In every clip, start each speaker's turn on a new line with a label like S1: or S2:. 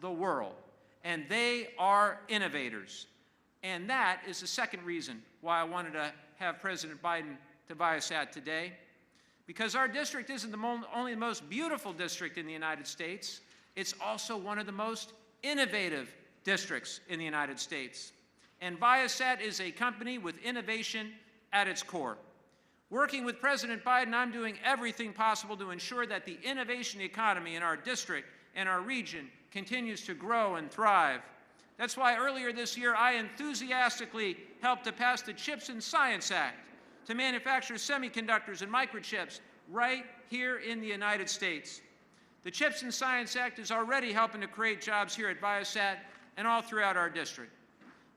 S1: the world, and they are innovators. And that is the second reason why I wanted to have President Biden to Viasat today, because our district isn't only the most beautiful district in the United States, it's also one of the most innovative districts in the United States. And Viasat is a company with innovation at its core. Working with President Biden, I'm doing everything possible to ensure that the innovation economy in our district and our region continues to grow and thrive. That's why earlier this year I enthusiastically helped to pass the CHIPS and Science Act to manufacture semiconductors and microchips right here in the United States. The CHIPS and Science Act is already helping to create jobs here at Viasat and all throughout our district.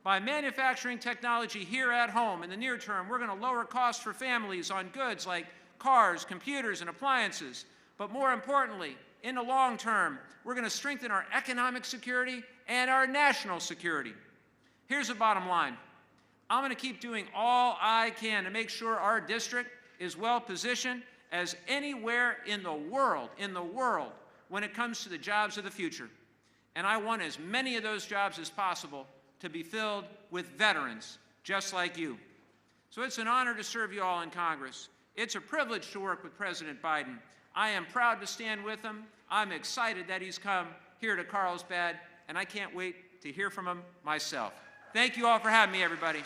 S1: By manufacturing technology here at home in the near term, we're going to lower costs for families on goods like cars, computers, and appliances. But more importantly, in the long term, we're going to strengthen our economic security and our national security. Here's the bottom line. I'm going to keep doing all I can to make sure our district is well positioned as anywhere in the world when it comes to the jobs of the future. And I want as many of those jobs as possible to be filled with veterans just like you. So it's an honor to serve you all in Congress. It's a privilege to work with President Biden. I am proud to stand with him. I'm excited that he's come here to Carlsbad, and I can't wait to hear from him myself. Thank you all for having me, everybody.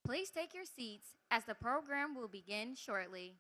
S2: Please take your seats as the program will begin shortly.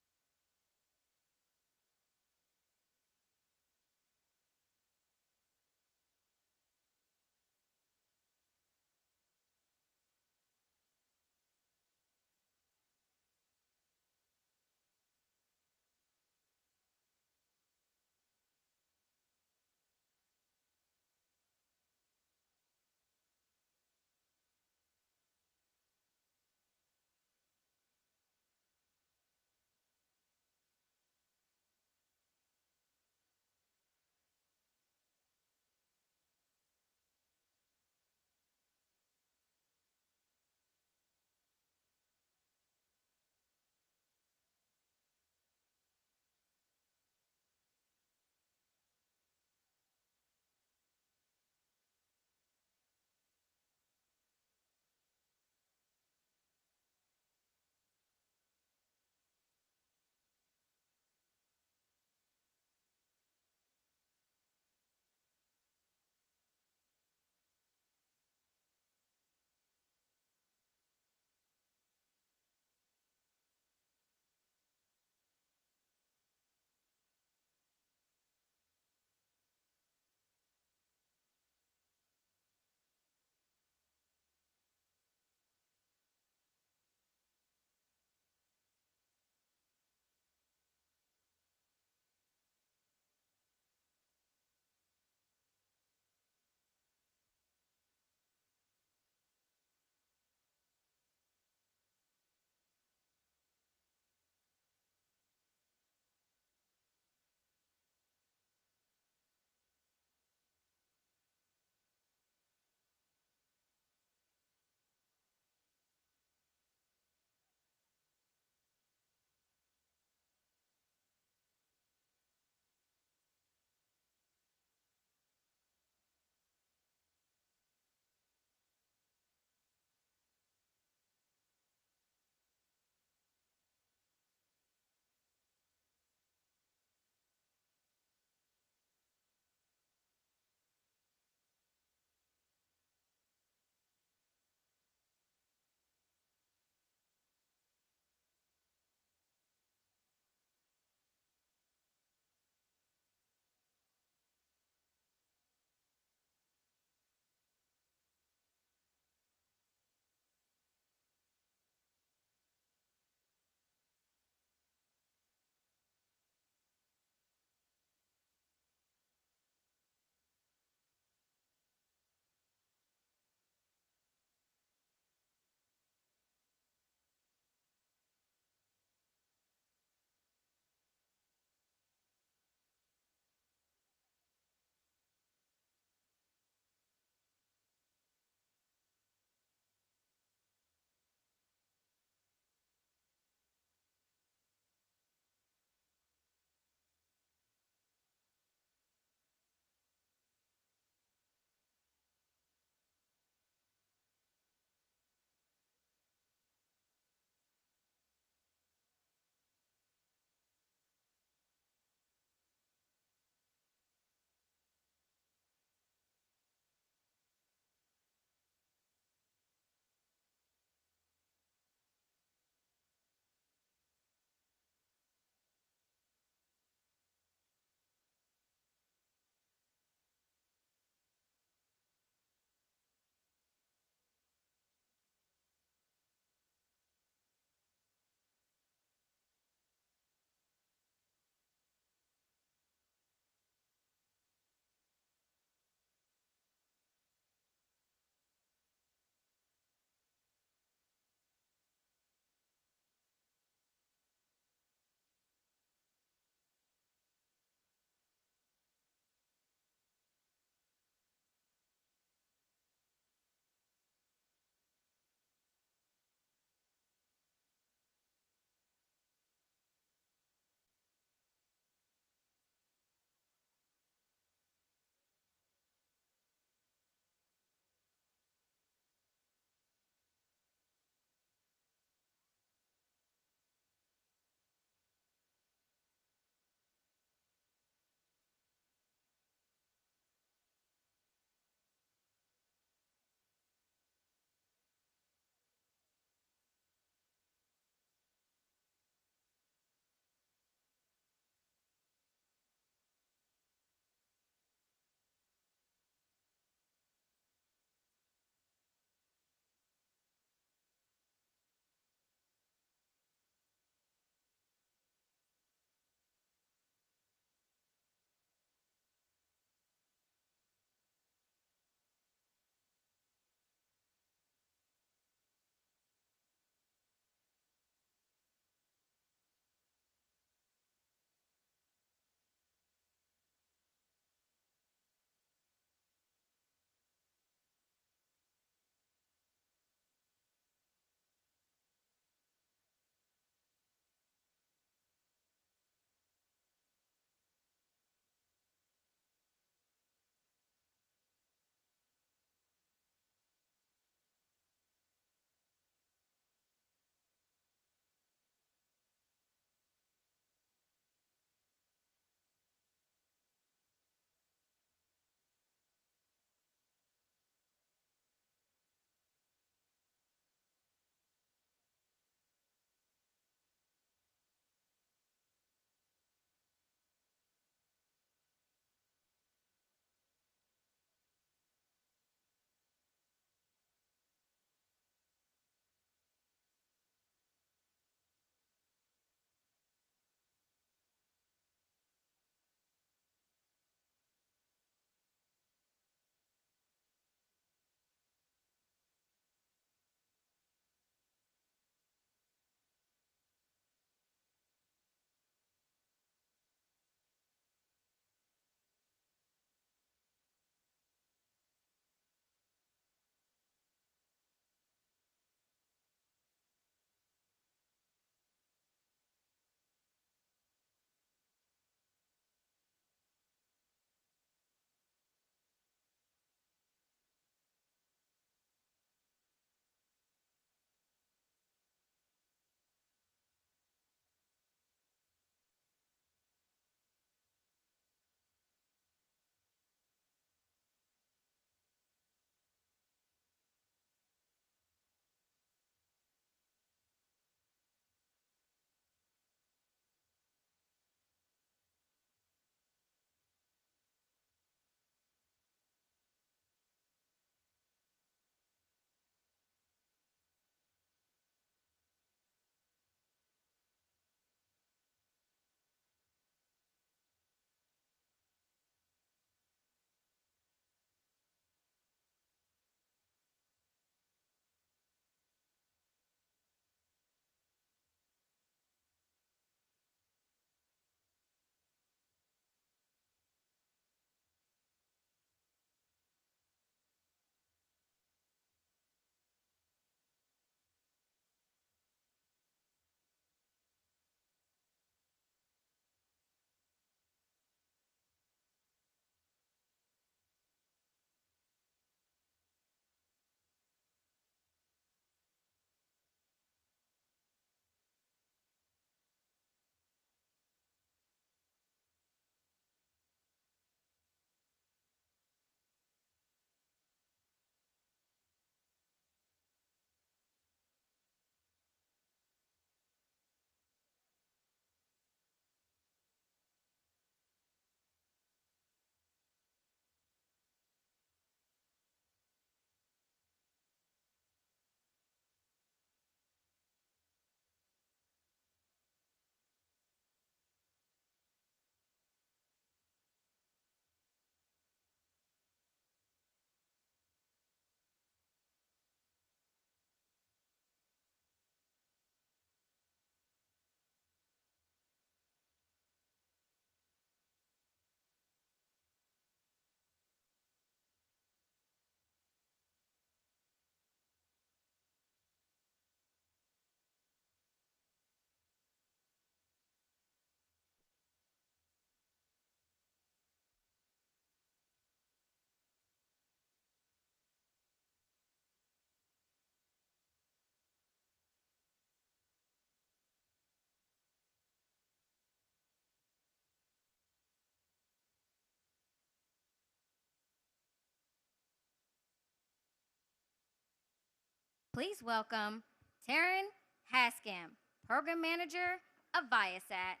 S2: Please welcome Taryn Haskamp, Program Manager of Viasat.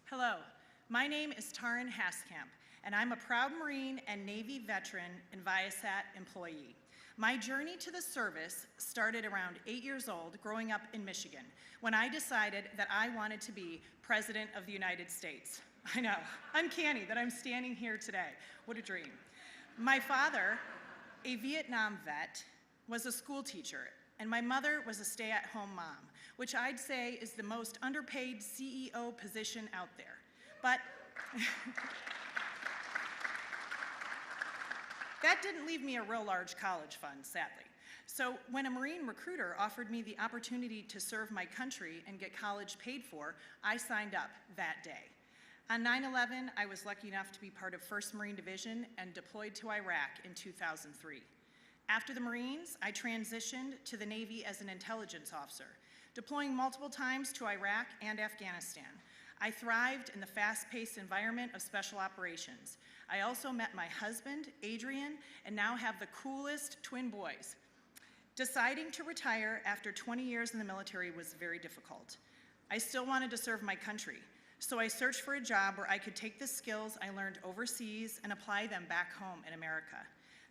S3: Hello, my name is Taryn Haskamp, and I'm a proud Marine and Navy veteran and Viasat employee. My journey to the service started around 8 years old, growing up in Michigan, when I decided that I wanted to be President of the United States. I know, uncanny that I'm standing here today. What a dream. My father, a Vietnam vet, was a school teacher, and my mother was a stay-at-home mom, which I'd say is the most underpaid CEO position out there. But that didn't leave me a real large college fund, sadly. So when a Marine recruiter offered me the opportunity to serve my country and get college paid for, I signed up that day. On 9/11, I was lucky enough to be part of 1st Marine Division and deployed to Iraq in 2003. After the Marines, I transitioned to the Navy as an intelligence officer, deploying multiple times to Iraq and Afghanistan. I thrived in the fast-paced environment of special operations. I also met my husband, Adrian, and now have the coolest twin boys. Deciding to retire after 20 years in the military was very difficult. I still wanted to serve my country, so I searched for a job where I could take the skills I learned overseas and apply them back home in America.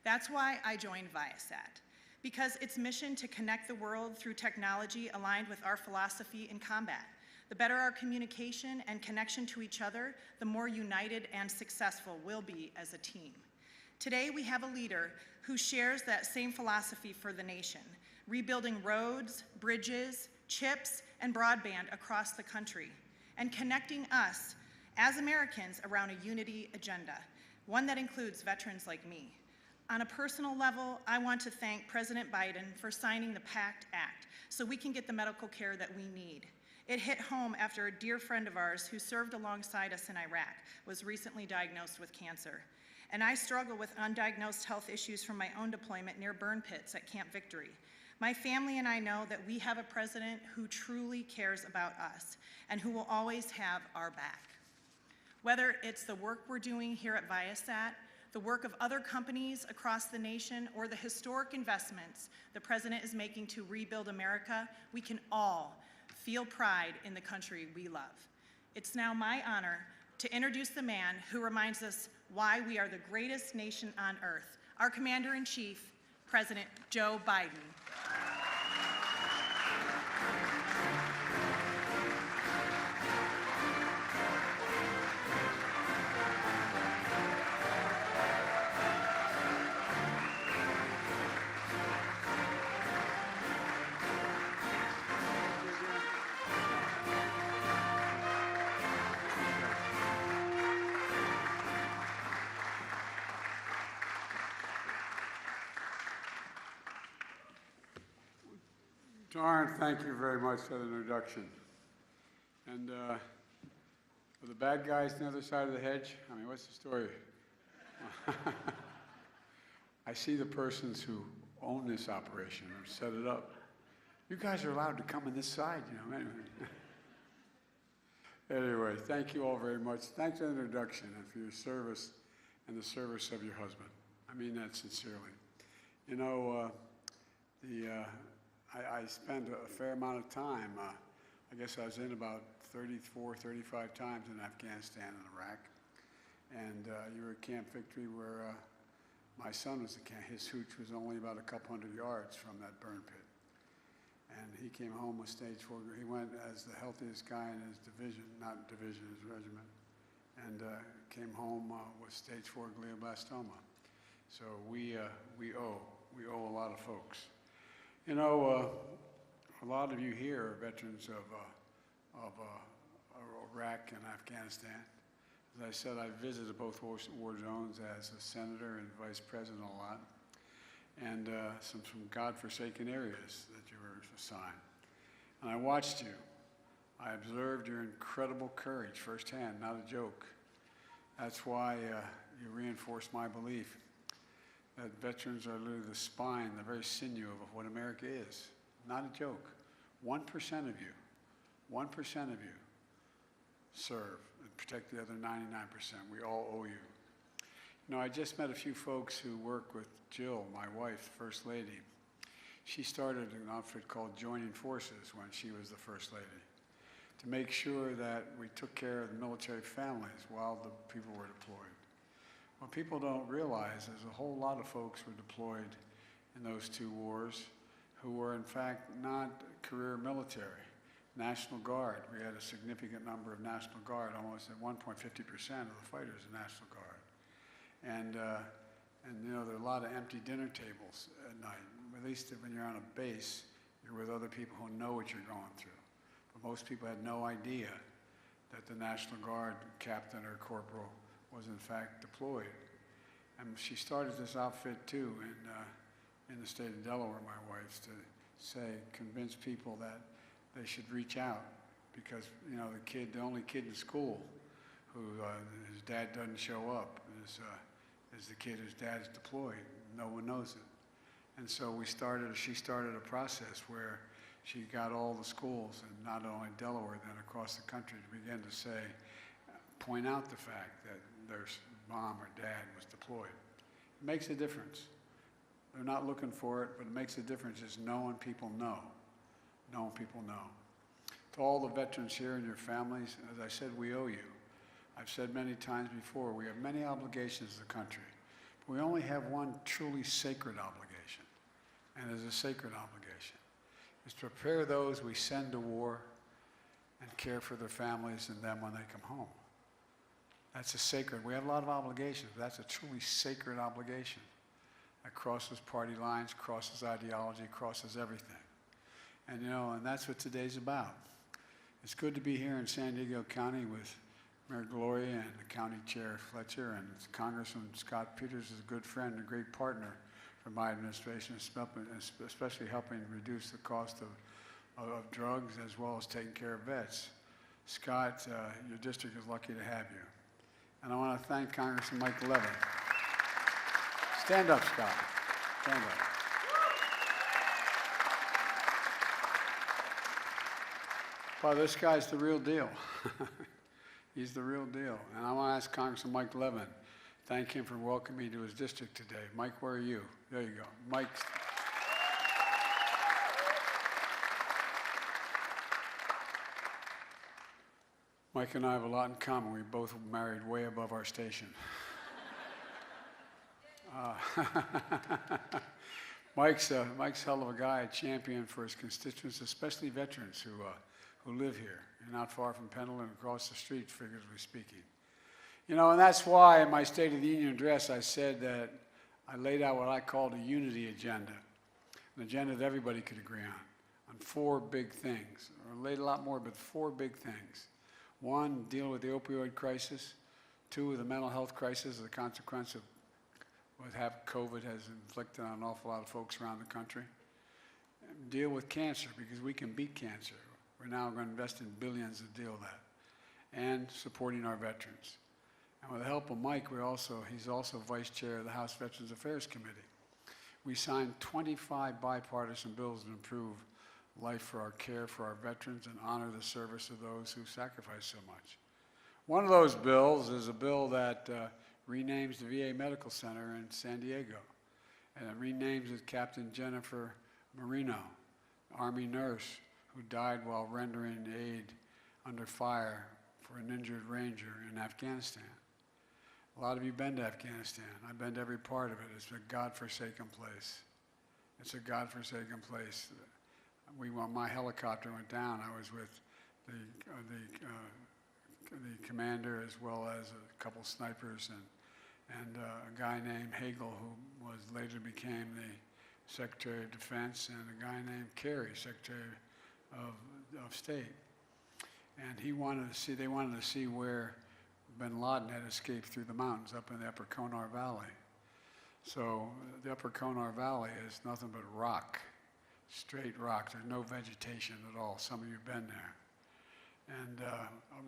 S3: That's why I joined Viasat, because its mission to connect the world through technology aligned with our philosophy in combat. The better our communication and connection to each other, the more united and successful we'll be as a team. Today, we have a leader who shares that same philosophy for the nation, rebuilding roads, bridges, chips, and broadband across the country, and connecting us as Americans around a unity agenda, one that includes veterans like me. On a personal level, I want to thank President Biden for signing the PACT Act so we can get the medical care that we need. It hit home after a dear friend of ours who served alongside us in Iraq was recently diagnosed with cancer. And I struggle with undiagnosed health issues from my own deployment near burn pits at Camp Victory. My family and I know that we have a president who truly cares about us and who will always have our back. Whether it's the work we're doing here at Viasat, the work of other companies across the nation, or the historic investments the President is making to rebuild America, we can all feel pride in the country we love. It's now my honor to introduce the man who reminds us why we are the greatest nation on earth, our Commander-in-Chief, President Joe Biden.
S4: Taryn, thank you very much for the introduction. And for the bad guys on the other side of the hedge, I mean, what's the story? I see the persons who own this operation, who set it up. You guys are allowed to come on this side, you know, anyway. Anyway, thank you all very much. Thanks for the introduction and for your service and the service of your husband. I mean that sincerely. You know, I spent a fair amount of time, I guess I was in about 34, 35 times in Afghanistan and Iraq. And you were at Camp Victory where my son was at camp. His hooch was only about a couple hundred yards from that burn pit. And he came home with stage 4. He went as the healthiest guy in his division, not division, his regiment, and came home with stage 4 glioblastoma. So we owe a lot of folks. You know, a lot of you here are veterans of Iraq and Afghanistan. As I said, I visited both war zones as a senator and vice president a lot, and some godforsaken areas that you were assigned. And I watched you. I observed your incredible courage firsthand, not a joke. That's why you reinforced my belief that veterans are literally the spine, the very sinew of what America is. Not a joke. 1% of you, 1% of you serve and protect the other 99%. We all owe you. You know, I just met a few folks who work with Jill, my wife, First Lady. She started an outfit called Joining Forces when she was the First Lady to make sure that we took care of the military families while the people were deployed. What people don't realize is a whole lot of folks were deployed in those two wars who were in fact not career military. National Guard, we had a significant number of National Guard, almost at 1.50% of the fighters in National Guard. And you know, there are a lot of empty dinner tables at night. At least when you're on a base, you're with other people who know what you're going through. But most people had no idea that the National Guard captain or corporal was in fact deployed. And she started this outfit too in the state of Delaware, my wife, to say, convince people that they should reach out because, you know, the only kid in school who his dad doesn't show up is the kid whose dad's deployed. No one knows it. And so she started a process where she got all the schools, and not only Delaware, then across the country, to begin to say, point out the fact that their mom or dad was deployed. It makes a difference. They're not looking for it, but it makes a difference is knowing people know. Knowing people know. To all the veterans here and your families, as I said, we owe you. I've said many times before, we have many obligations to the country, but we only have one truly sacred obligation, and it is a sacred obligation. It's to prepare those we send to war and care for their families and them when they come home. That's a sacred, we have a lot of obligations, but that's a truly sacred obligation that crosses party lines, crosses ideology, crosses everything. And you know, and that's what today's about. It's good to be here in San Diego County with Mayor Gloria and the County Chair Fletcher, and Congressman Scott Peters is a good friend and a great partner for my administration, especially helping reduce the cost of drugs as well as taking care of vets. Scott, your district is lucky to have you. And I want to thank Congressman Mike Levin. Stand up, Scott. Stand up. Well, this guy's the real deal. He's the real deal. And I want to ask Congressman Mike Levin, thank him for welcoming me to his district today. Mike, where are you? There you go. Mike. Mike and I have a lot in common. We both married way above our station. Mike's a hell of a guy, a champion for his constituents, especially veterans who live here. You're not far from Pendleton, across the street, figuratively speaking. You know, and that's why in my State of the Union address I said that I laid out what I called a unity agenda, an agenda that everybody could agree on four big things. I laid a lot more, but four big things. One, deal with the opioid crisis. Two, the mental health crisis as a consequence of what COVID has inflicted on an awful lot of folks around the country. And deal with cancer, because we can beat cancer. We're now going to invest in billions to deal with that. And supporting our veterans. And with the help of Mike, he's also vice chair of the House Veterans Affairs Committee. We signed 25 bipartisan bills to improve life for our care for our veterans and honor the service of those who sacrificed so much. One of those bills is a bill that renames the VA Medical Center in San Diego. And it renames it Captain Jennifer Marino, Army nurse who died while rendering aid under fire for an injured Ranger in Afghanistan. A lot of you been to Afghanistan. I've been to every part of it. It's a godforsaken place. It's a godforsaken place. When my helicopter went down, I was with the commander as well as a couple snipers and a guy named Hagel, who later became the Secretary of Defense, and a guy named Kerry, Secretary of State. And they wanted to see where bin Laden had escaped through the mountains up in the Upper Konar Valley. So the Upper Konar Valley is nothing but rock, straight rock. There's no vegetation at all. Some of you have been there. And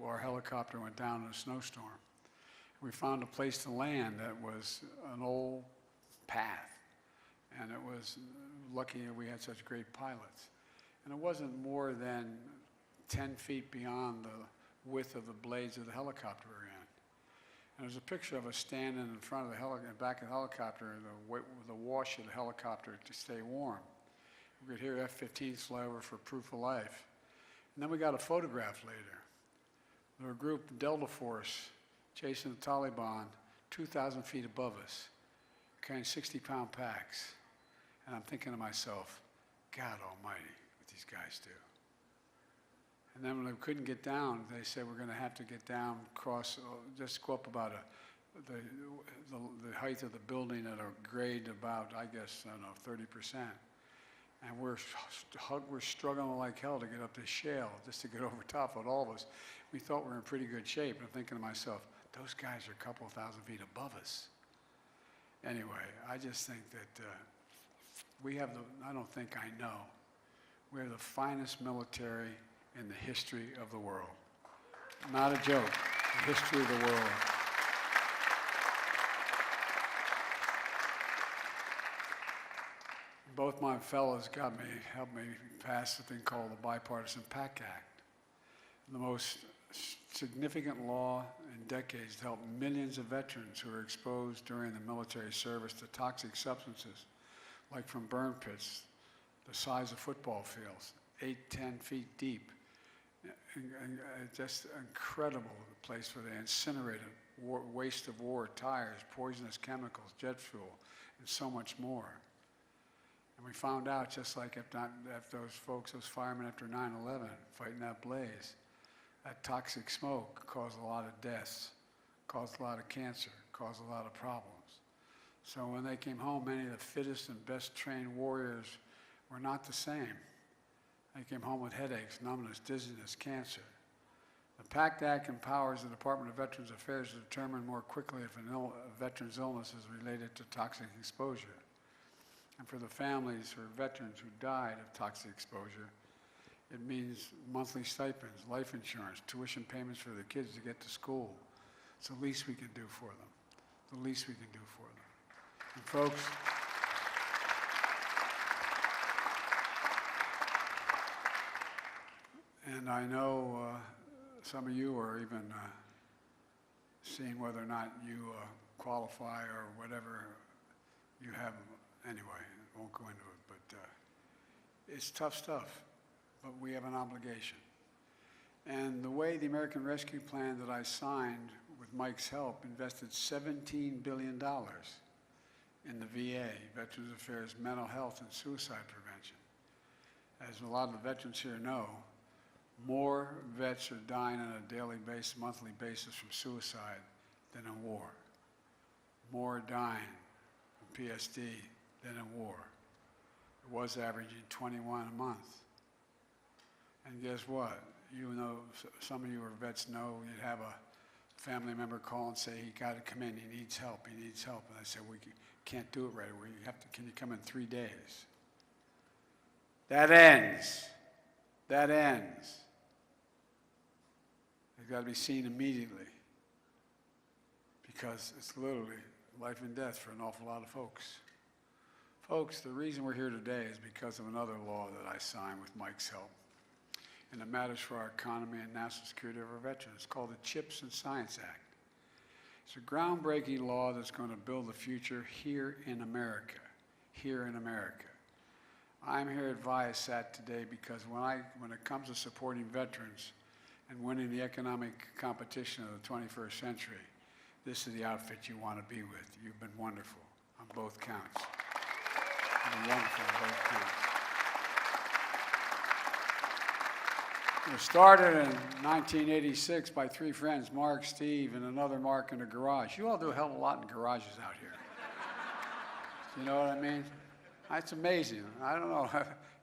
S4: our helicopter went down in a snowstorm. We found a place to land that was an old path. And it was lucky that we had such great pilots. And it wasn't more than 10 feet beyond the width of the blades of the helicopter we were in. And there's a picture of us standing in front of the back of the helicopter, the wash of the helicopter to stay warm. We could hear F-15s fly over for proof of life. And then we got a photograph later. There were a group, Delta Force, chasing the Taliban 2,000 feet above us, carrying 60-pound packs. And I'm thinking to myself, God almighty, what these guys do. And then when they couldn't get down, they said, we're going to have to get down, just go up about the height of the building at a grade about, I guess, I don't know, 30%. And we're struggling like hell to get up this shale, just to get over top of all of us. We thought we were in pretty good shape. And I'm thinking to myself, those guys are a couple of thousand feet above us. Anyway, I just think that we have I don't think I know, we have the finest military in the history of the world. Not a joke, the history of the world. Both my fellows helped me pass a thing called the Bipartisan PAC Act, the most significant law in decades to help millions of veterans who were exposed during the military service to toxic substances, like from burn pits, the size of football fields, 8, 10 feet deep. Just incredible place where they incinerated waste of war, tires, poisonous chemicals, jet fuel, and so much more. And we found out, just like after those folks, those firemen after 9/11, fighting that blaze, that toxic smoke caused a lot of deaths, caused a lot of cancer, caused a lot of problems. So when they came home, many of the fittest and best trained warriors were not the same. They came home with headaches, numbness, dizziness, cancer. The PACT Act empowers the Department of Veterans Affairs to determine more quickly if a veteran's illness is related to toxic exposure. And for the families or veterans who died of toxic exposure, it means monthly stipends, life insurance, tuition payments for their kids to get to school. It's the least we can do for them. The least we can do for them. And folks, and I know some of you are even seeing whether or not you qualify or whatever you have. Anyway, I won't go into it, but it's tough stuff, but we have an obligation. And the way the American Rescue Plan that I signed with Mike's help invested $17 billion in the VA, Veterans Affairs, mental health, and suicide prevention. As a lot of the veterans here know, more vets are dying on a daily basis, monthly basis from suicide than in war. More are dying from PSD than in war. It was averaging 21 a month. And guess what? You know, some of you are vets know, you'd have a family member call and say, he got to come in, he needs help, he needs help. And I said, we can't do it right away. Can you come in 3 days? That ends. That ends. They've got to be seen immediately, because it's literally life and death for an awful lot of folks. Folks, the reason we're here today is because of another law that I signed with Mike's help, and it matters for our economy and national security of our veterans. It's called the CHIPS and Science Act. It's a groundbreaking law that's going to build the future here in America, here in America. I'm here at Viasat today because when it comes to supporting veterans and winning the economic competition of the 21st century, this is the outfit you want to be with. You've been wonderful on both counts. You've been wonderful on both counts. It was started in 1986 by 3 friends, Mark, Steve, and another Mark in a garage. You all do a hell of a lot in garages out here. You know what I mean? It's amazing. I don't know.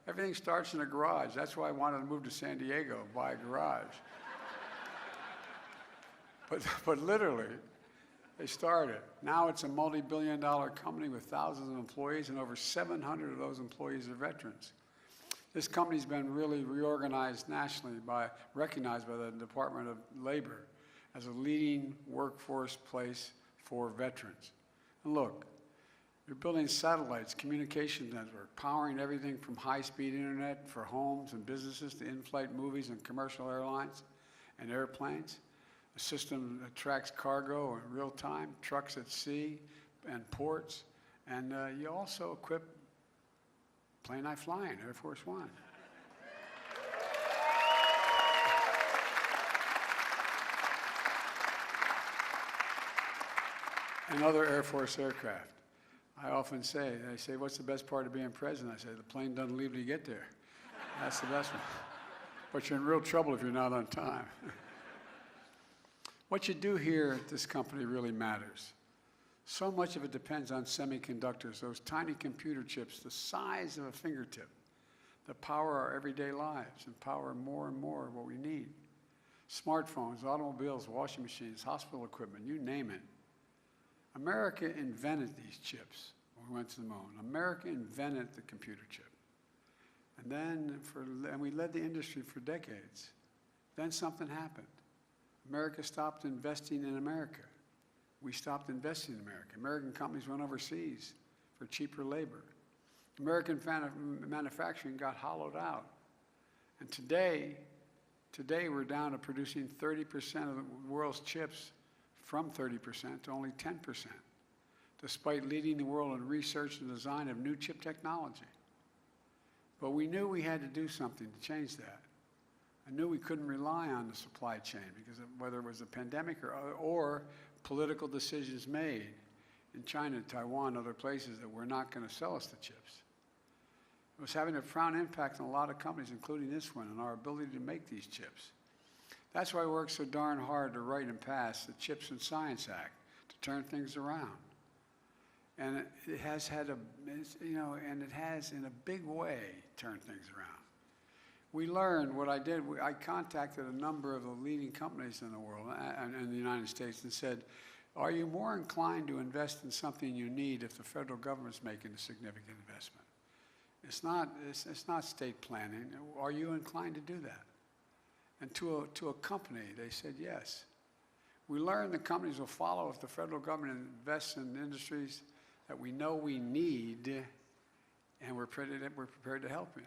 S4: Everything starts in a garage. That's why I wanted to move to San Diego, buy a garage. But literally, they started. Now it's a multi-billion-dollar company with thousands of employees, and over 700 of those employees are veterans. This company's been really reorganized nationally, recognized by the Department of Labor as a leading workforce place for veterans. And look, You're building satellites, communication network, powering everything from high-speed internet for homes and businesses to in-flight movies and commercial airlines and airplanes. A system that tracks cargo in real time, trucks at sea and ports. And you also equip plane I fly in, Air Force One. And other Air Force aircraft. I often say, they say, what's the best part of being president? I say, the plane doesn't leave till you get there. That's the best one. But you're in real trouble if you're not on time. What you do here at this company really matters. So much of it depends on semiconductors, those tiny computer chips the size of a fingertip that power our everyday lives and power more and more of what we need. Smartphones, automobiles, washing machines, hospital equipment, you name it. America invented these chips when we went to the moon. America invented the computer chip. And we led the industry for decades. Then something happened. America stopped investing in America. We stopped investing in America. American companies went overseas for cheaper labor. American manufacturing got hollowed out. And today we're down to producing 30% of the world's chips from 30% to only 10%, despite leading the world in research and design of new chip technology. But we knew we had to do something to change that. I knew we couldn't rely on the supply chain because of whether it was a pandemic or political decisions made in China, Taiwan, other places that were not going to sell us the chips. It was having a profound impact on a lot of companies, including this one, and our ability to make these chips. That's why I worked so darn hard to write and pass the CHIPS and Science Act to turn things around. And it has had and it has in a big way turned things around. We learned what I did. I contacted a number of the leading companies in the world and in the United States and said, are you more inclined to invest in something you need if the federal government's making a significant investment? It's not state planning. Are you inclined to do that? And to a company, they said yes. We learned the companies will follow if the federal government invests in industries that we know we need and we're prepared to help in.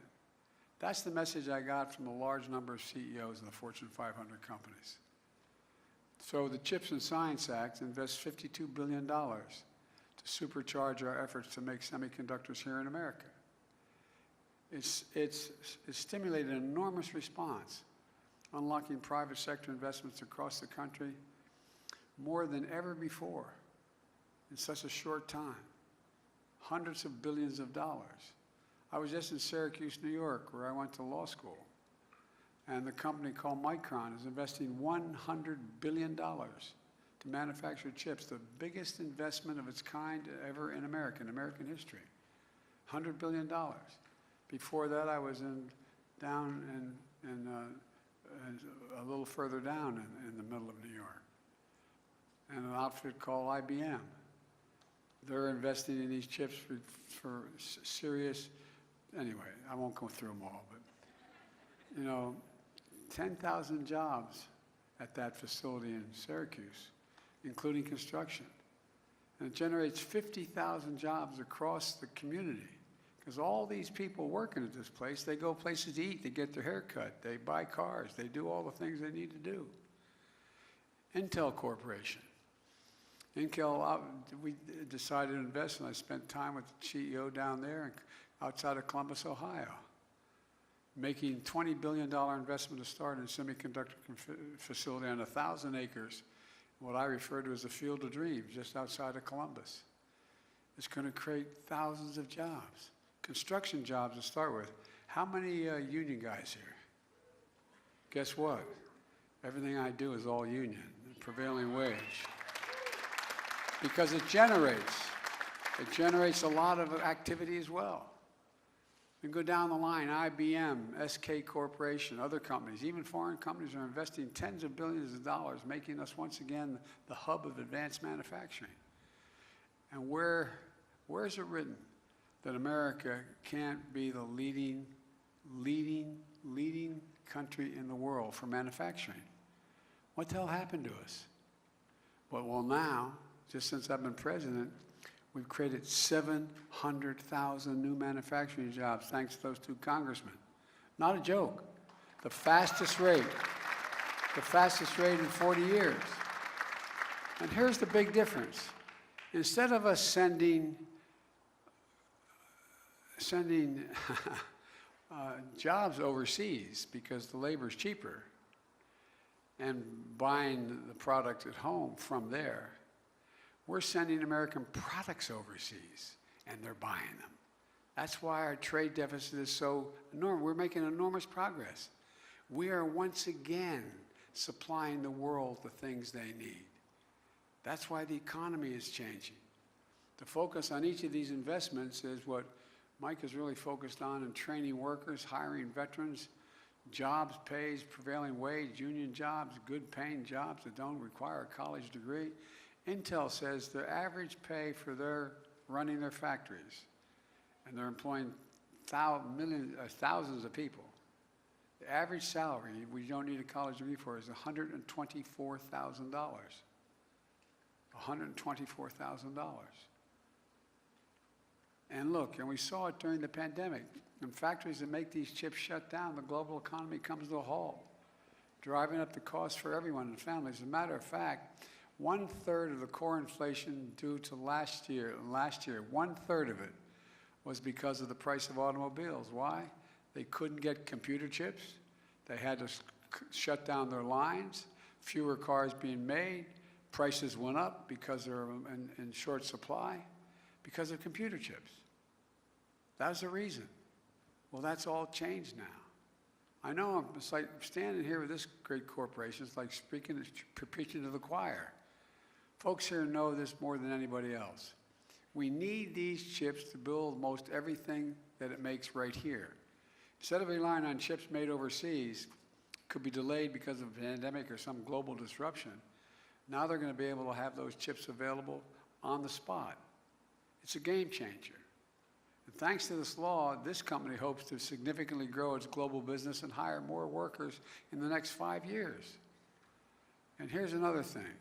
S4: That's the message I got from a large number of CEOs in the Fortune 500 companies. So the CHIPS and Science Act invests $52 billion to supercharge our efforts to make semiconductors here in America. It's stimulated an enormous response, unlocking private sector investments across the country more than ever before in such a short time. Hundreds of billions of dollars. I was just in Syracuse, New York, where I went to law school. And the company called Micron is investing $100 billion to manufacture chips, the biggest investment of its kind ever in American history. $100 billion. Before that, I was down in a little further down in the middle of New York, and an outfit called IBM. They're investing in these chips for serious, anyway, I won't go through them all, but 10,000 jobs at that facility in Syracuse, including construction. And it generates 50,000 jobs across the community. Because all these people working at this place, they go places to eat, they get their hair cut, they buy cars, they do all the things they need to do. Intel Corporation. Intel, we decided to invest, and I spent time with the CEO down there outside of Columbus, Ohio, making $20 billion investment to start in a semiconductor facility on 1,000 acres, what I refer to as the Field of Dreams, just outside of Columbus. It's going to create thousands of jobs. Construction jobs to start with. How many union guys here? Guess what? Everything I do is all union, prevailing wage. Because it generates a lot of activity as well. You can go down the line, IBM, SK Corporation, other companies, even foreign companies are investing tens of billions of dollars, making us once again the hub of advanced manufacturing. And where is it written that America can't be the leading country in the world for manufacturing? What the hell happened to us? Well, now, just since I've been president, We've created 700,000 new manufacturing jobs thanks to those two congressmen. Not a joke. The fastest rate in 40 years. And here's the big difference. Instead of us sending jobs overseas because the labor's cheaper and buying the product at home from there, we're sending American products overseas and they're buying them. That's why our trade deficit is so enormous. We're making enormous progress. We are once again supplying the world the things they need. That's why the economy is changing. The focus on each of these investments is what Mike is really focused on in training workers, hiring veterans, jobs, pays, prevailing wage, union jobs, good paying jobs that don't require a college degree. Intel says the average pay for their running their factories, and they're employing thousands of people. The average salary we don't need a college degree for is $124,000. $124,000. And look, and we saw it during the pandemic. When factories that make these chips shut down, the global economy comes to a halt, driving up the cost for everyone and families. As a matter of fact, 1/3 of the core inflation due to last year, 1/3 of it was because of the price of automobiles. Why? They couldn't get computer chips. They had to shut down their lines, fewer cars being made. Prices went up because they're in short supply because of computer chips. That was the reason. Well, that's all changed now. I know it's like standing here with this great corporation. It's like preaching to the choir. Folks here know this more than anybody else. We need these chips to build most everything that it makes right here. Instead of relying on chips made overseas, could be delayed because of a pandemic or some global disruption. Now they're going to be able to have those chips available on the spot. It's a game changer. And thanks to this law, this company hopes to significantly grow its global business and hire more workers in the next 5 years. And here's another thing.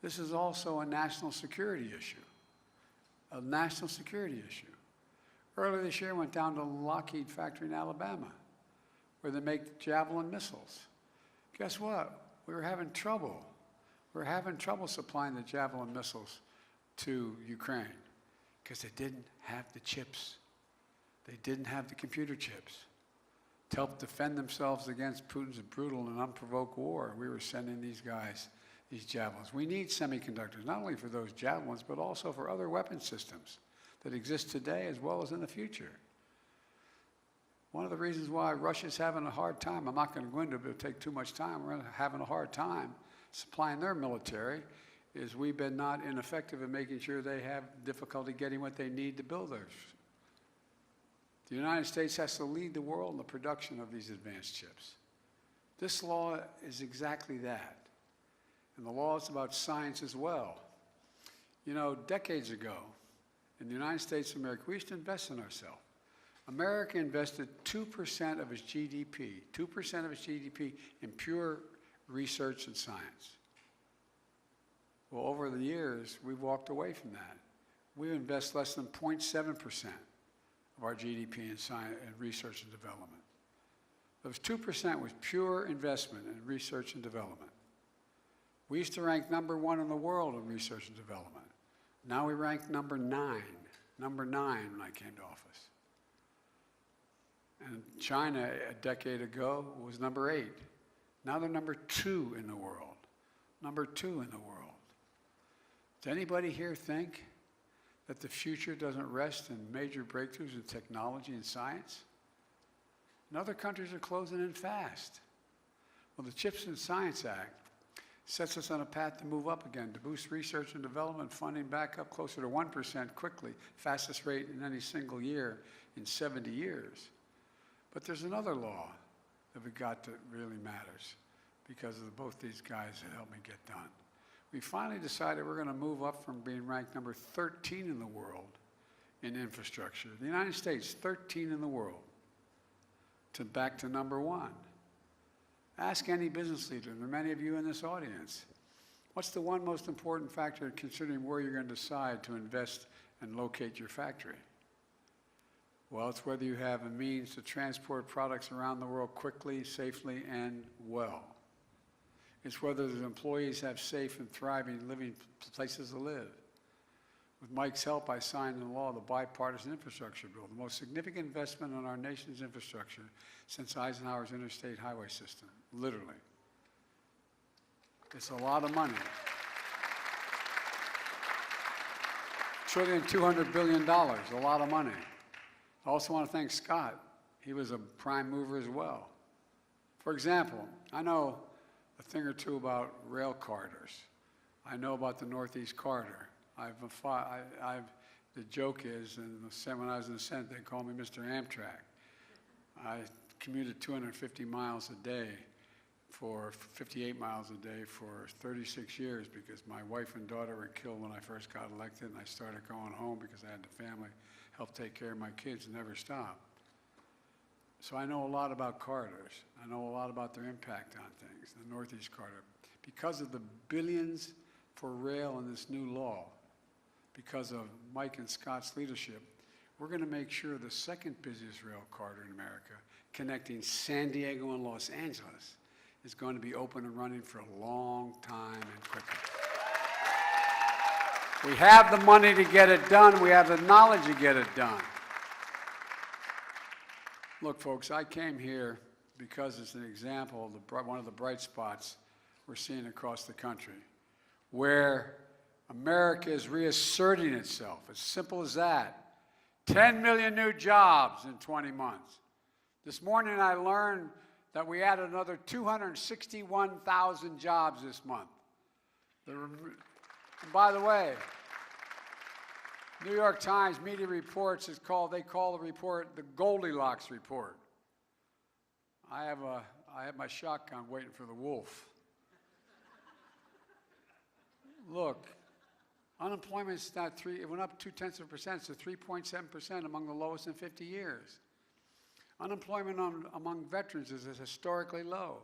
S4: This is also a national security issue. A national security issue. Earlier this year, I went down to the Lockheed factory in Alabama, where they make Javelin missiles. Guess what? We were having trouble. We were having trouble supplying the Javelin missiles to Ukraine because they didn't have the chips. They didn't have the computer chips to help defend themselves against Putin's brutal and unprovoked war. We were sending these guys these javelins. We need semiconductors, not only for those javelins, but also for other weapon systems that exist today as well as in the future. One of the reasons why Russia's having a hard time, I'm not going to go into it, it'll take too much time, we're having a hard time supplying their military, is we've been not ineffective in making sure they have difficulty getting what they need to build theirs. The United States has to lead the world in the production of these advanced chips. This law is exactly that. And the law is about science as well. You know, decades ago, in the United States of America, we used to invest in ourselves. America invested 2% of its GDP, 2% of its GDP in pure research and science. Well, over the years, we've walked away from that. We invest less than 0.7% of our GDP in science and research and development. Those 2% was pure investment in research and development. We used to rank #1 in the world in research and development. Now we rank number 9 when I came to office. And China, a decade ago, was number 8. Now they're number 2 in the world. Number 2 in the world. Does anybody here think that the future doesn't rest in major breakthroughs in technology and science? And other countries are closing in fast. Well, the CHIPS and Science Act sets us on a path to move up again, to boost research and development funding back up closer to 1% quickly, fastest rate in any single year in 70 years. But there's another law that we got that really matters because of both these guys that helped me get done. We finally decided we're going to move up from being ranked number 13 in the world in infrastructure. The United States, 13 in the world, to back to number 1. Ask any business leader, and many of you in this audience, what's the one most important factor considering where you're going to decide to invest and locate your factory? Well, it's whether you have a means to transport products around the world quickly, safely, and well. It's whether the employees have safe and thriving living places to live. With Mike's help, I signed into law the Bipartisan Infrastructure Bill, the most significant investment in our nation's infrastructure since Eisenhower's interstate highway system, literally. It's a lot of money. $1.2 trillion, a lot of money. I also want to thank Scott. He was a prime mover as well. For example, I know a thing or two about rail corridors. I know about the Northeast Corridor. The joke is, when I was in the Senate, they called me Mr. Amtrak. I commuted 250 miles a day for 58 miles a day for 36 years because my wife and daughter were killed when I first got elected, and I started going home because I had the family help take care of my kids and never stop. So I know a lot about corridors. I know a lot about their impact on things, the Northeast Corridor. Because of the billions for rail in this new law, because of Mike and Scott's leadership, we're going to make sure the second busiest rail corridor in America, connecting San Diego and Los Angeles, is going to be open and running for a long time and quickly. We have the money to get it done. We have the knowledge to get it done. Look, folks, I came here because it's an example of one of the bright spots we're seeing across the country, where America is reasserting itself. As simple as that. 10 million new jobs in 20 months. This morning I learned that we added another 261,000 jobs this month. And by the way, New York Times media reports they call the report the Goldilocks report. I have my shotgun waiting for the wolf. Look, unemployment's not it went up 0.2% to 3.7%, among the lowest in 50 years. Unemployment among veterans is historically low.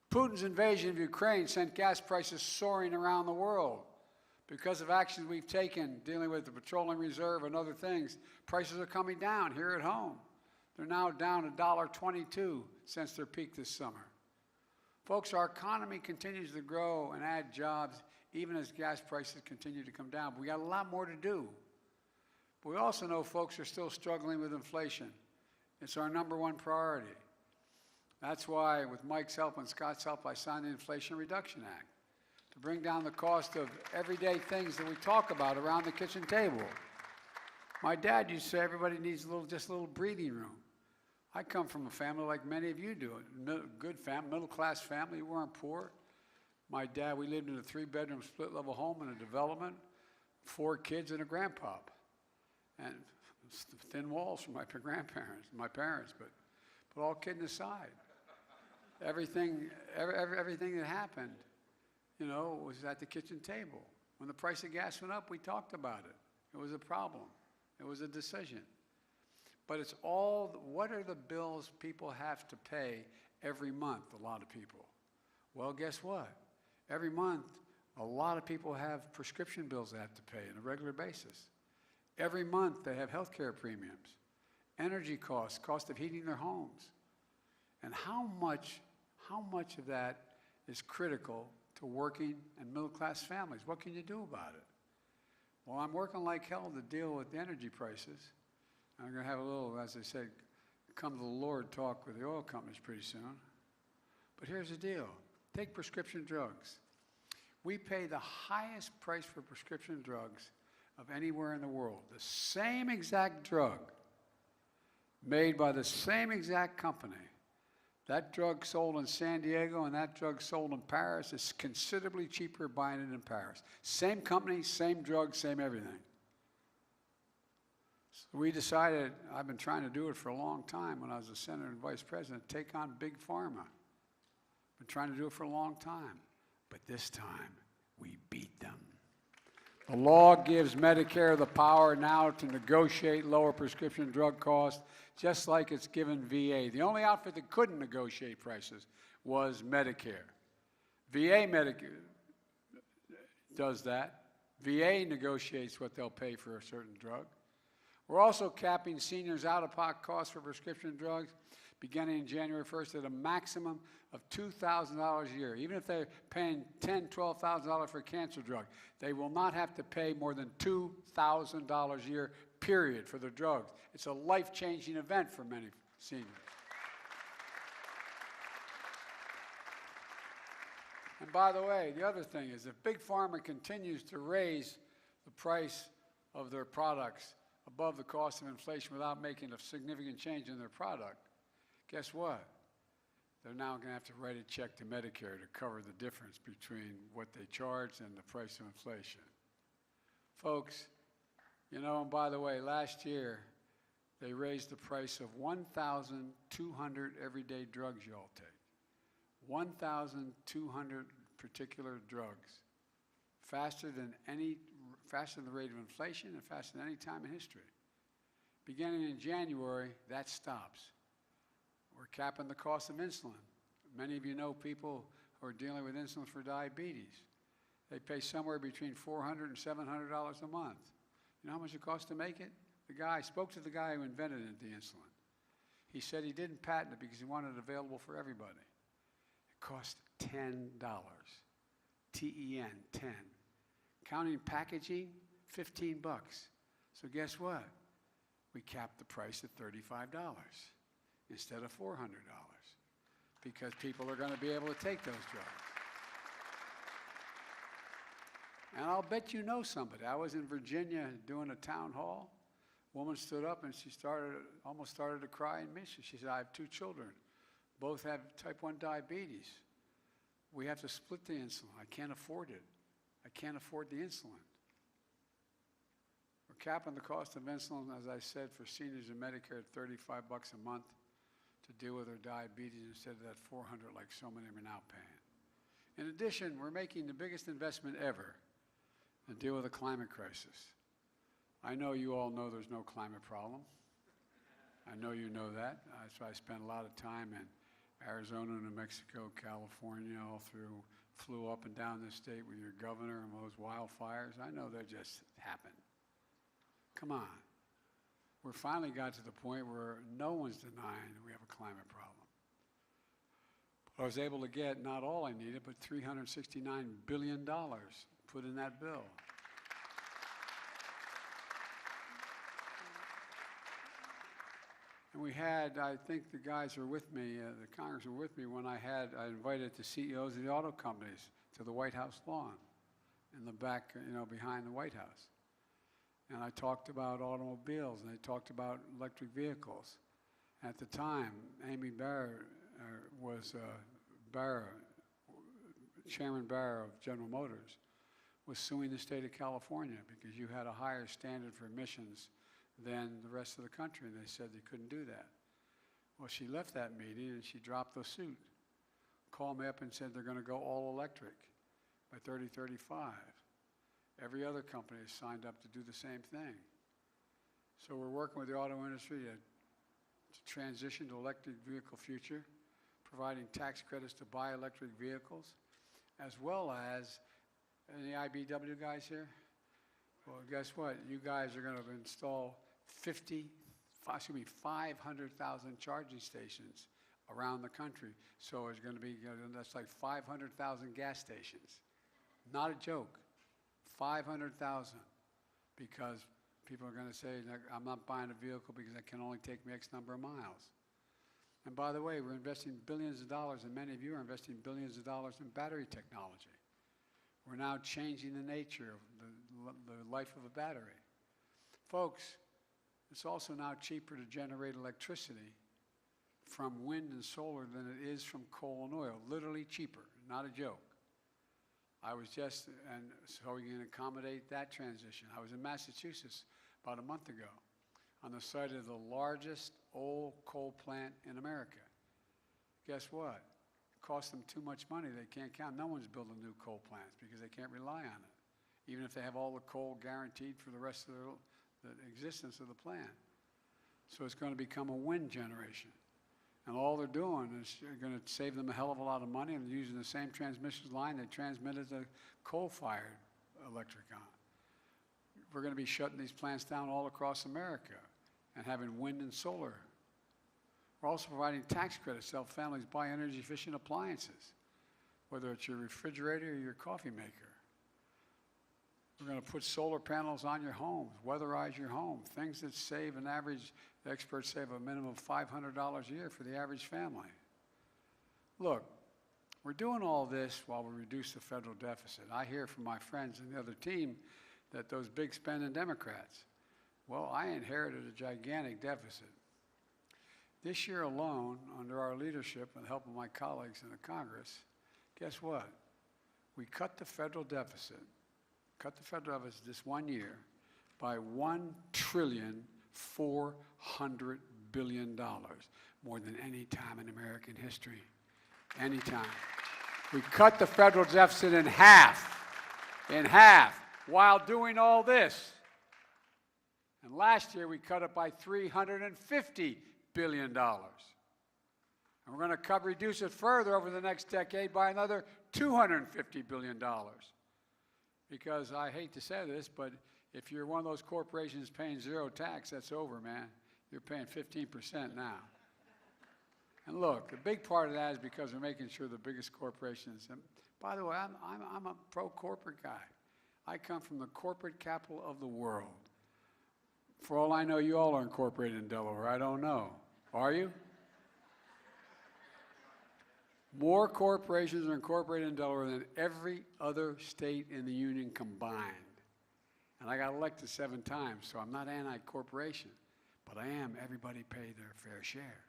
S4: Putin's invasion of Ukraine sent gas prices soaring around the world. Because of actions we've taken dealing with the petroleum reserve and other things, prices are coming down here at home. They're now down $1.22 since their peak this summer. Folks, our economy continues to grow and add jobs even as gas prices continue to come down. But we got a lot more to do. But we also know folks are still struggling with inflation. It's our #1 priority. That's why, with Mike's help and Scott's help, I signed the Inflation Reduction Act to bring down the cost of everyday things that we talk about around the kitchen table. My dad used to say everybody needs just a little breathing room. I come from a family like many of you do, good family, middle-class family. We weren't poor. My dad, we lived in a 3-bedroom split-level home in a development, 4 kids and a grandpop, and thin walls from my parents, but all kidding aside, everything that happened, was at the kitchen table. When the price of gas went up, we talked about it. It was a problem. It was a decision. But it's what are the bills people have to pay every month, a lot of people? Well, guess what? Every month, a lot of people have prescription bills they have to pay on a regular basis. Every month, they have health care premiums, energy costs, cost of heating their homes. And how much of that is critical to working and middle-class families? What can you do about it? Well, I'm working like hell to deal with the energy prices. I'm going to have a little, as I said, come to the Lord talk with the oil companies pretty soon. But here's the deal. Take prescription drugs. We pay the highest price for prescription drugs of anywhere in the world. The same exact drug made by the same exact company. That drug sold in San Diego and that drug sold in Paris is considerably cheaper buying it in Paris. Same company, same drug, same everything. So we decided, I've been trying to do it for a long time when I was a senator and vice president, take on Big Pharma. Been trying to do it for a long time. But this time, we beat them. The law gives Medicare the power now to negotiate lower prescription drug costs, just like it's given VA. The only outfit that couldn't negotiate prices was Medicare. VA Medicare does that. VA negotiates what they'll pay for a certain drug. We're also capping seniors' out-of-pocket costs for prescription drugs beginning January 1st at a maximum of $2,000 a year. Even if they're paying $10,000, $12,000 for a cancer drug, they will not have to pay more than $2,000 a year, period, for their drugs. It's a life-changing event for many seniors. And by the way, the other thing is if Big Pharma continues to raise the price of their products above the cost of inflation without making a significant change in their product, guess what? They're now going to have to write a check to Medicare to cover the difference between what they charge and the price of inflation. Folks, you know, and by the way, last year they raised the price of 1,200 everyday drugs you all take. 1,200 particular drugs, faster than the rate of inflation and faster than any time in history. Beginning in January, that stops. We're capping the cost of insulin. Many of you know people who are dealing with insulin for diabetes. They pay somewhere between $400 and $700 a month. You know how much it costs to make it? I spoke to the guy who invented the insulin. He said he didn't patent it because he wanted it available for everybody. It cost $10. T-E-N, 10. Counting packaging, 15 bucks. So guess what? We capped the price at $35 instead of $400 because people are going to be able to take those drugs. And I'll bet you know somebody. I was in Virginia doing a town hall. A woman stood up and she almost started to cry in mission. She said, I have 2 children. Both have type 1 diabetes. We have to split the insulin. I can't afford it. I can't afford the insulin. We're capping the cost of insulin, as I said, for seniors in Medicare at $35 a month to deal with their diabetes instead of that $400 like so many are now paying. In addition, we're making the biggest investment ever to deal with the climate crisis. I know you all know there's no climate problem. I know you know that. That's why I spent a lot of time in Arizona, New Mexico, California, all through, flew up and down this state with your governor and those wildfires. I know that just happened. Come on. We finally got to the point where no one's denying that we have a climate problem. I was able to get not all I needed, but $369 billion put in that bill. And we had, I think the guys were with me, the Congress were with me when I invited the CEOs of the auto companies to the White House lawn in the back, behind the White House. And I talked about automobiles, and they talked about electric vehicles. At the time, Amy Barr Chairman Barr of General Motors, was suing the state of California because you had a higher standard for emissions than the rest of the country, and they said they couldn't do that. Well, she left that meeting and she dropped the suit. Called me up and said they're going to go all electric by 2035. Every other company has signed up to do the same thing. So we're working with the auto industry to transition to electric vehicle future, providing tax credits to buy electric vehicles, as well as, any IBW guys here? Well, guess what? You guys are going to install 500,000 charging stations around the country. So it's going to be, that's like 500,000 gas stations. Not a joke. 500,000. Because people are going to say, I'm not buying a vehicle because it can only take me X number of miles. And by the way, we're investing billions of dollars, and many of you are investing billions of dollars in battery technology. We're now changing the nature of the life of a battery. Folks, it's also now cheaper to generate electricity from wind and solar than it is from coal and oil. Literally cheaper, not a joke. And so we can accommodate that transition. I was in Massachusetts about a month ago on the site of the largest old coal plant in America. Guess what? It costs them too much money. They can't count. No one's building new coal plants because they can't rely on it, even if they have all the coal guaranteed for the rest of the existence of the plant. So it's going to become a wind generation. And all they're doing is going to save them a hell of a lot of money, and using the same transmission line they transmitted the coal-fired electric on. we're going to be shutting these plants down all across America and having wind and solar. We're also providing tax credits to help families buy energy-efficient appliances, whether it's your refrigerator or your coffee maker. We're going to put solar panels on your homes, weatherize your home, things that save an average, the experts save a minimum of $500 a year for the average family. Look, we're doing all this while we reduce the federal deficit. I hear from my friends in the other team that those big spending Democrats, well, I inherited a gigantic deficit. This year alone, under our leadership and the help of my colleagues in the Congress, guess what? We cut the federal deficit this 1 year by $1.4 trillion, more than any time in American history. Any time. We cut the federal deficit in half, while doing all this. And last year we cut it by $350 billion. And we're going to reduce it further over the next decade by another $250 billion. Because I hate to say this, but if you're one of those corporations paying zero tax, that's over, man. You're paying 15% now. And look, the big part of that is because we're making sure the biggest corporations, and by the way, I'm a pro-corporate guy. I come from the corporate capital of the world. For all I know, you all are incorporated in Delaware. I don't know. Are you? More corporations are incorporated in Delaware than every other state in the union combined. And I got elected 7 times, so I'm not anti-corporation, but I am everybody pay their fair share.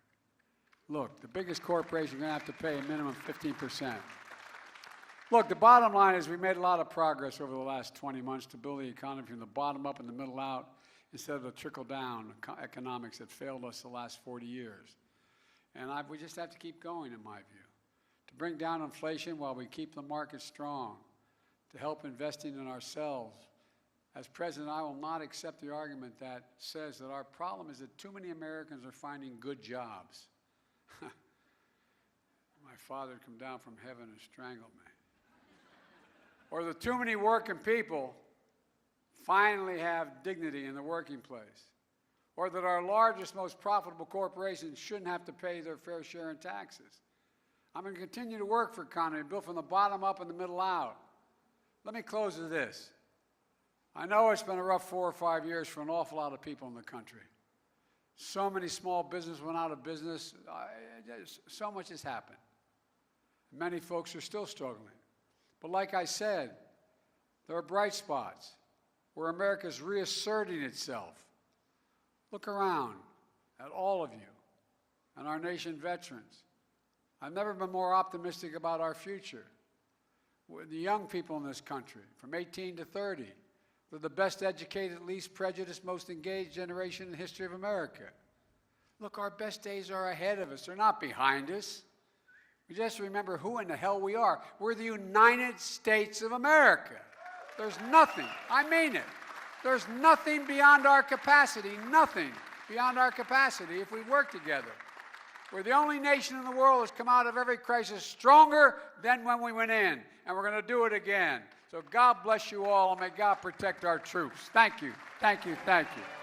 S4: Look, the biggest corporation are going to have to pay a minimum of 15%. Look, the bottom line is we made a lot of progress over the last 20 months to build the economy from the bottom up and the middle out instead of the trickle-down economics that failed us the last 40 years. And we just have to keep going, in my view, to bring down inflation while we keep the market strong, to help investing in ourselves. As president, I will not accept the argument that says that our problem is that too many Americans are finding good jobs. My father had come down from heaven and strangled me. Or that too many working people finally have dignity in the working place. Or that our largest, most profitable corporations shouldn't have to pay their fair share in taxes. I'm going to continue to work for economy built from the bottom up and the middle out. Let me close with this. I know it's been a rough 4 or 5 years for an awful lot of people in the country. So many small businesses went out of business. So much has happened. Many folks are still struggling. But like I said, there are bright spots where America is reasserting itself. Look around at all of you and our nation veterans. I've never been more optimistic about our future. The young people in this country, from 18 to 30, they're the best educated, least prejudiced, most engaged generation in the history of America. Look, our best days are ahead of us. They're not behind us. We just remember who in the hell we are. We're the United States of America. There's nothing, I mean it, there's nothing beyond our capacity, nothing beyond our capacity if we work together. We're the only nation in the world that's come out of every crisis stronger than when we went in, and we're going to do it again. So God bless you all, and may God protect our troops. Thank you, thank you, thank you.